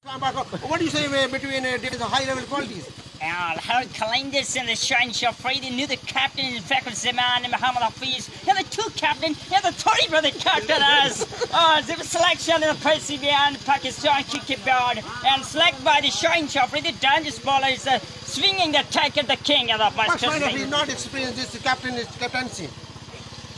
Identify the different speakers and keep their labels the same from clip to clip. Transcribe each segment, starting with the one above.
Speaker 1: What do you say between the high-level qualities?
Speaker 2: How Kalendis and the Shine Shafridi knew the captain in Fakhar Zaman and Muhammad Hafiz, and the two captain, and the 30 brother captain as the selection of the Persian Pakistan cricket board, and selected by the Shine Shafridi, the dangerous bowler is swinging the tackle, the king of the
Speaker 1: What kind of he's not experienced this captaincy?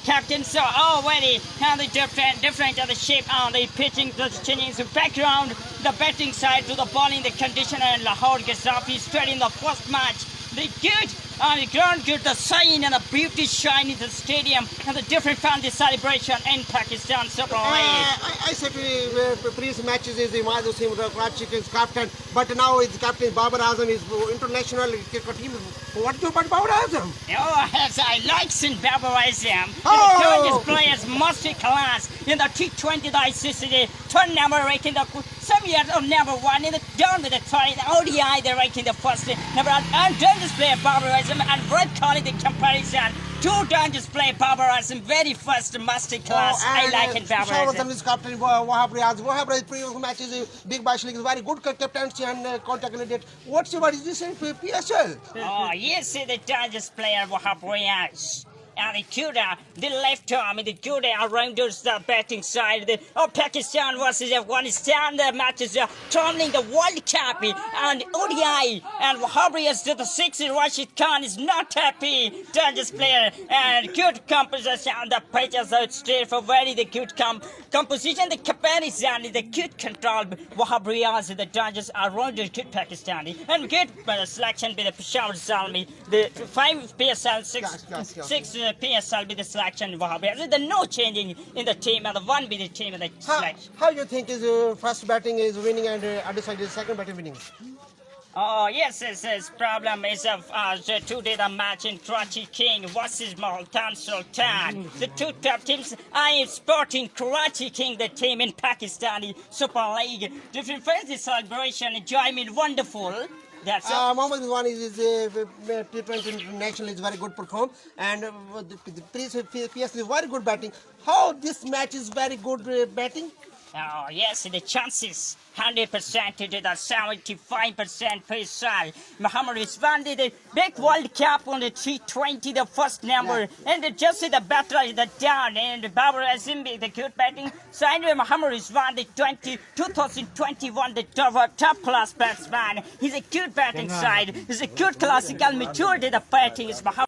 Speaker 2: Captain, so already how the different of the shape on the pitching, the changing the background, the batting side to the bowling, the conditioner, and Lahore Gazafi straight in the first match. The good on the ground, good the sign and the beauty shine in the stadium, and the different family celebration in Pakistan Super League.
Speaker 1: I said previous matches is the Maza team, Karachi is captain, but now it's captain Babar Rizwan is international cricket team. What do you about Babar Rizwan?
Speaker 2: Oh, as I like in Babar Rizwan. The Georgia's players master class in the T20 the ICC third number ranking the some years of number one in the down with the 30 the ODI they're ranking the first number and dangerous player Babar Rizwan and Red calling the comparison. Two dangerous player Babar Rizwan very first master class. I like it Babar Rizwan.
Speaker 1: Is captain Babar Rizwan. Babar previous matches Big Bash League is very good captaincy and contact candidate. What is this in PSL?
Speaker 2: Oh yes, the dangerous player Babar Rizwan. And the Cuda, the left arm, the Cuda around the batting side of Pakistan versus Afghanistan. The matches tournaling the World Cup and ODI and Wahabrias to the 6th. Rashid Khan is not happy. Dangerous player and good composition. The pitches out straight for very the good composition. The comparison, the good control. Wahabrias, the dangerous around the good Pakistani and good selection by the Peshawar Zalmi. The 5 PSL, 6 PSL be the selection Wahhabi. There's no changing in the team and the one be the team and the selection.
Speaker 1: How do you think is first batting is winning and other side is second batting winning?
Speaker 2: Oh yes, this problem is today the match in Karachi King versus Multan Sultan. The two top teams. I am sporting Karachi King, the team in Pakistani Super League. Different fans celebration, enjoyment, wonderful. That's
Speaker 1: Mohammad Rizwan is T20 international is very good perform and the PS is very good batting. How this match is very good batting?
Speaker 2: Oh yes, the chances 100% to the 75% per side. Muhammad Rizwan did the big World Cup on the T20, the first number, and just the batter the down and Babar Rizwan the good batting. Signed with Muhammad Rizwan the 2021 the top class batsman. He's a good batting side. He's a good classical maturity the batting is Muhammad.